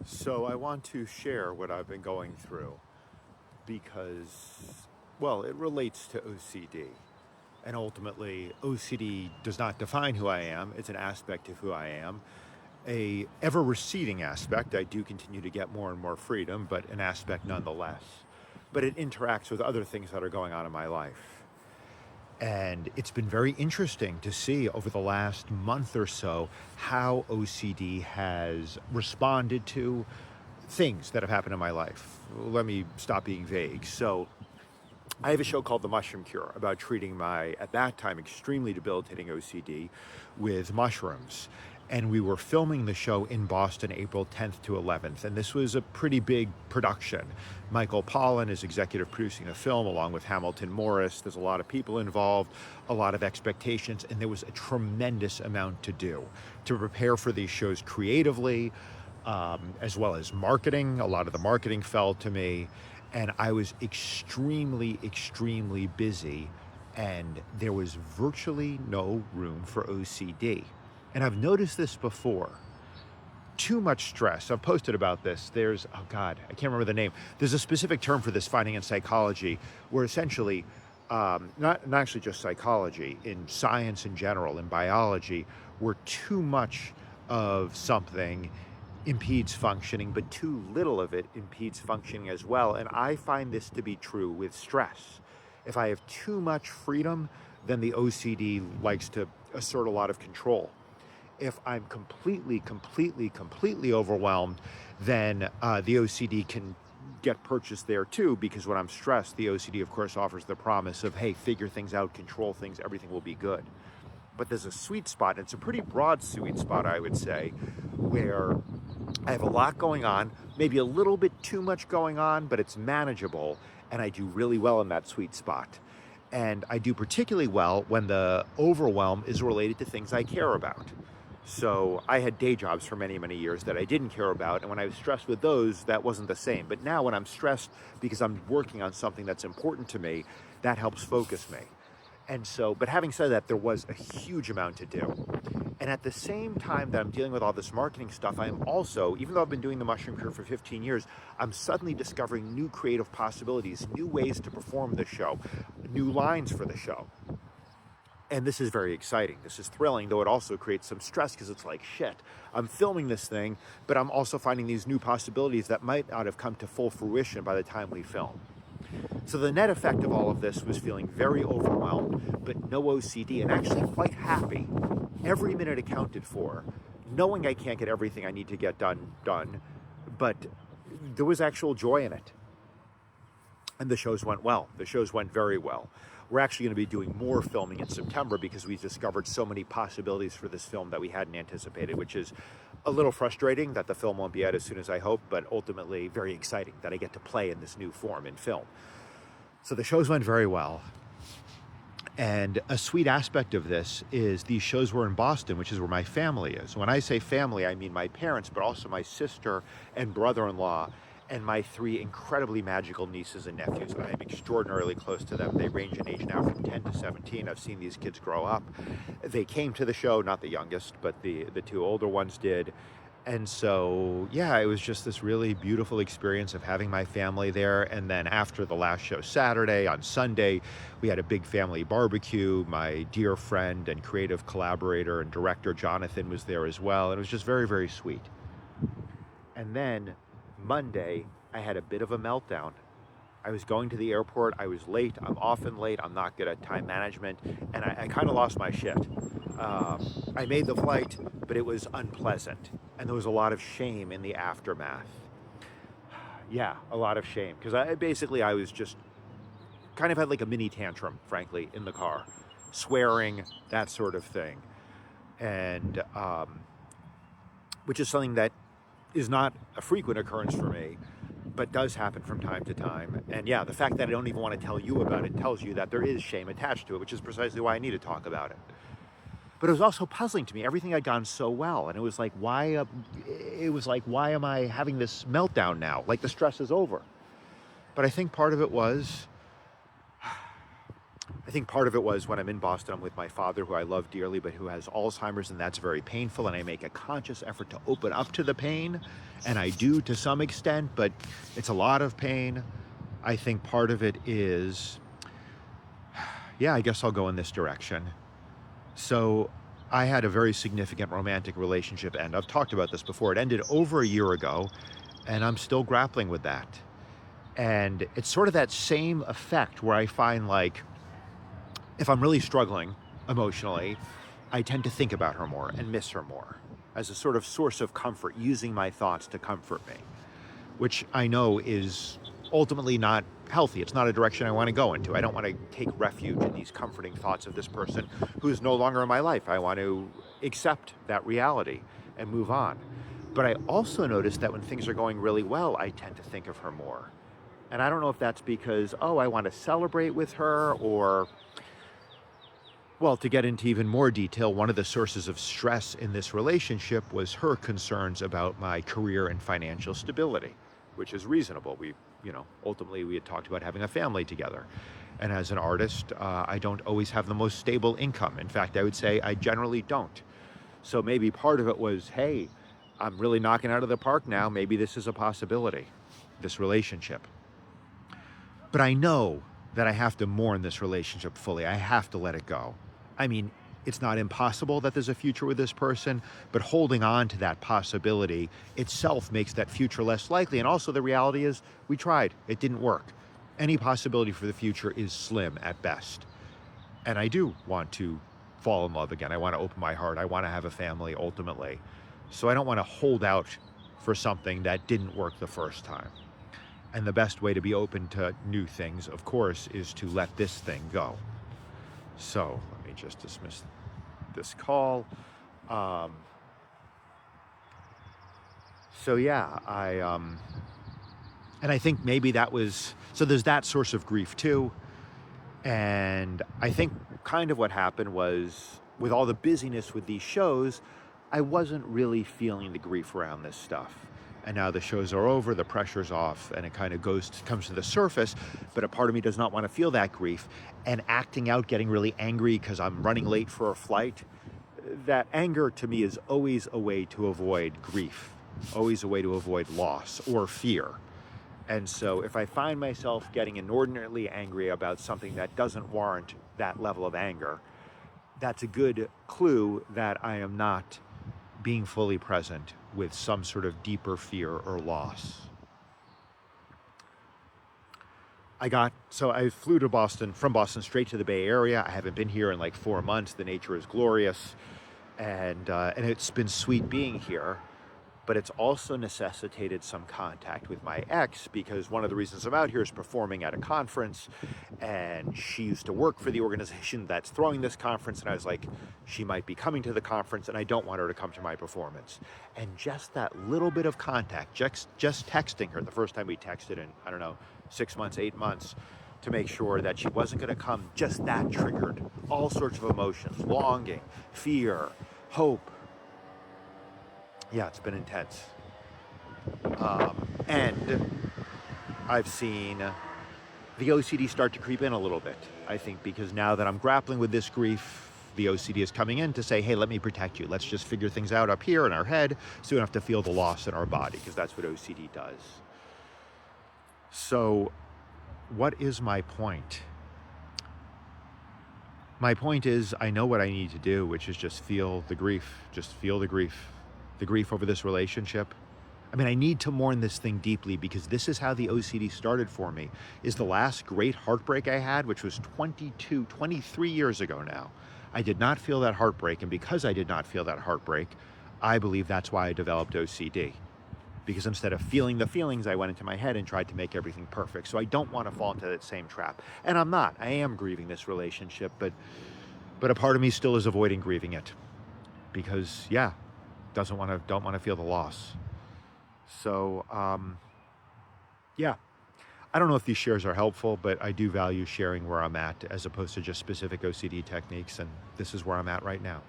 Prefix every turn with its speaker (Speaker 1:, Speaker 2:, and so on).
Speaker 1: So I want to share what I've been going through because, well, it relates to OCD. And ultimately, OCD does not define who I am. It's an aspect of who I am. A ever receding aspect. I do continue to get more and more freedom, but an aspect nonetheless. But it interacts with other things that are going on in my life. And it's been very interesting to see over the last month or so how OCD has responded to things that have happened in my life. Let me stop being vague. So, I have a show called The Mushroom Cure about treating my, at that time, extremely debilitating OCD with mushrooms. And we were filming the show in Boston, April 10th to 11th. And this was a pretty big production. Michael Pollan is executive producing the film along with Hamilton Morris. There's a lot of people involved, a lot of expectations, and there was a tremendous amount to do to prepare for these shows creatively, as well as marketing. A lot of the marketing fell to me. And I was extremely, extremely busy, and there was virtually no room for OCD. And I've noticed this before. Too much stress. I've posted about this. There's, oh God, I can't remember the name. There's a specific term for this finding in psychology where essentially, not actually just psychology, in science in general, in biology, where too much of something impedes functioning, but too little of it impedes functioning as well. And I find this to be true with stress. If I have too much freedom, then the OCD likes to assert a lot of control. If I'm completely overwhelmed, then the OCD can get purchased there too, because when I'm stressed, the OCD, of course, offers the promise of, hey, figure things out, control things, everything will be good. But there's a sweet spot, and it's a pretty broad sweet spot, I would say, where I have a lot going on, maybe a little bit too much going on, but it's manageable, and I do really well in that sweet spot. And I do particularly well when the overwhelm is related to things I care about. So I had day jobs for many, many years that I didn't care about, and when I was stressed with those, that wasn't the same. But now when I'm stressed because I'm working on something that's important to me, that helps focus me. And so, but having said that, there was a huge amount to do. And at the same time that I'm dealing with all this marketing stuff, I am also, even though I've been doing the Mushroom Cure for 15 years, I'm suddenly discovering new creative possibilities, new ways to perform the show, new lines for the show. And this is very exciting. This is thrilling, though it also creates some stress because it's like, shit, I'm filming this thing, but I'm also finding these new possibilities that might not have come to full fruition by the time we film. So the net effect of all of this was feeling very overwhelmed, but no OCD, and actually quite happy. Every minute accounted for, knowing I can't get everything I need to get done, but there was actual joy in it. And the shows went well. The shows went very well. We're actually going to be doing more filming in September because we discovered so many possibilities for this film that we hadn't anticipated, which is a little frustrating that the film won't be out as soon as I hope, but ultimately very exciting that I get to play in this new form in film. So the shows went very well. And a sweet aspect of this is these shows were in Boston, which is where my family is. When I say family, I mean my parents, but also my sister and brother-in-law and my three incredibly magical nieces and nephews. I'm extraordinarily close to them. They range in age now from 10 to 17. I've seen these kids grow up. They came to the show, not the youngest, but the two older ones did. And so, yeah, it was just this really beautiful experience of having my family there. And then after the last show Saturday, on Sunday, we had a big family barbecue. My dear friend and creative collaborator and director, Jonathan, was there as well. And it was just very, very sweet. And then Monday, I had a bit of a meltdown. I was going to the airport. I was late. I'm often late. I'm not good at time management. And I kind of lost my shit. I made the flight, but it was unpleasant. And there was a lot of shame in the aftermath. Yeah, a lot of shame. Because I was just kind of had like a mini tantrum, frankly, in the car. Swearing, that sort of thing. And which is something that is not a frequent occurrence for me, but does happen from time to time. And yeah, the fact that I don't even want to tell you about it tells you that there is shame attached to it, which is precisely why I need to talk about it. But it was also puzzling to me. Everything had gone so well, and it was like, why am I having this meltdown now? Like the stress is over. But I think part of it was I think part of it was when I'm in Boston, I'm with my father, who I love dearly, but who has Alzheimer's, and that's very painful. And I make a conscious effort to open up to the pain, and I do to some extent, but it's a lot of pain. I think part of it is, yeah, I guess I'll go in this direction. So I had a very significant romantic relationship end. I've talked about this before. It ended over a year ago, and I'm still grappling with that. And it's sort of that same effect where I find, like, if I'm really struggling emotionally, I tend to think about her more and miss her more as a sort of source of comfort, using my thoughts to comfort me, which I know is ultimately not healthy. It's not a direction I want to go into. I don't want to take refuge in these comforting thoughts of this person who is no longer in my life. I want to accept that reality and move on. But I also notice that when things are going really well, I tend to think of her more. And I don't know if that's because, oh, I want to celebrate with her, or, well, to get into even more detail, one of the sources of stress in this relationship was her concerns about my career and financial stability, which is reasonable. Ultimately we had talked about having a family together. And as an artist, I don't always have the most stable income. In fact, I would say I generally don't. So maybe part of it was, hey, I'm really knocking out of the park now. Maybe this is a possibility, this relationship. But I know that I have to mourn this relationship fully. I have to let it go. I mean, it's not impossible that there's a future with this person, but holding on to that possibility itself makes that future less likely. And also the reality is we tried, it didn't work. Any possibility for the future is slim at best. And I do want to fall in love again. I want to open my heart. I want to have a family ultimately. So I don't want to hold out for something that didn't work the first time. And the best way to be open to new things, of course, is to let this thing go. So let me just dismiss this call. So yeah, and I think maybe that was, so there's that source of grief too. And I think kind of what happened was, with all the busyness with these shows, I wasn't really feeling the grief around this stuff. And now the shows are over, the pressure's off, and it kind of comes to the surface, but a part of me does not want to feel that grief. And acting out, getting really angry because I'm running late for a flight, that anger to me is always a way to avoid grief, always a way to avoid loss or fear. And so if I find myself getting inordinately angry about something that doesn't warrant that level of anger, that's a good clue that I am not being fully present with some sort of deeper fear or loss. I flew to Boston, from Boston straight to the Bay Area. I haven't been here in like 4 months. The nature is glorious, and it's been sweet being here. But it's also necessitated some contact with my ex, because one of the reasons I'm out here is performing at a conference, and she used to work for the organization that's throwing this conference, and I was like, she might be coming to the conference, and I don't want her to come to my performance. And just that little bit of contact, just texting her, the first time we texted in, 6 months, 8 months, to make sure that she wasn't going to come, just that triggered all sorts of emotions: longing, fear, hope. Yeah, it's been intense. And I've seen the OCD start to creep in a little bit, I think, because now that I'm grappling with this grief, the OCD is coming in to say, hey, let me protect you. Let's just figure things out up here in our head so we don't have to feel the loss in our body, because that's what OCD does. So what is my point? My point is, I know what I need to do, which is just feel the grief. Just feel the grief. The grief over this relationship. I mean, I need to mourn this thing deeply, because this is how the OCD started for me. Is the last great heartbreak I had, which was 23 years ago now. I did not feel that heartbreak, and because I did not feel that heartbreak, I believe that's why I developed OCD. Because instead of feeling the feelings, I went into my head and tried to make everything perfect. So I don't want to fall into that same trap. And I'm not. I am grieving this relationship, but a part of me still is avoiding grieving it. Because, yeah, don't want to feel the loss. So, yeah, I don't know if these shares are helpful, but I do value sharing where I'm at as opposed to just specific OCD techniques, and this is where I'm at right now.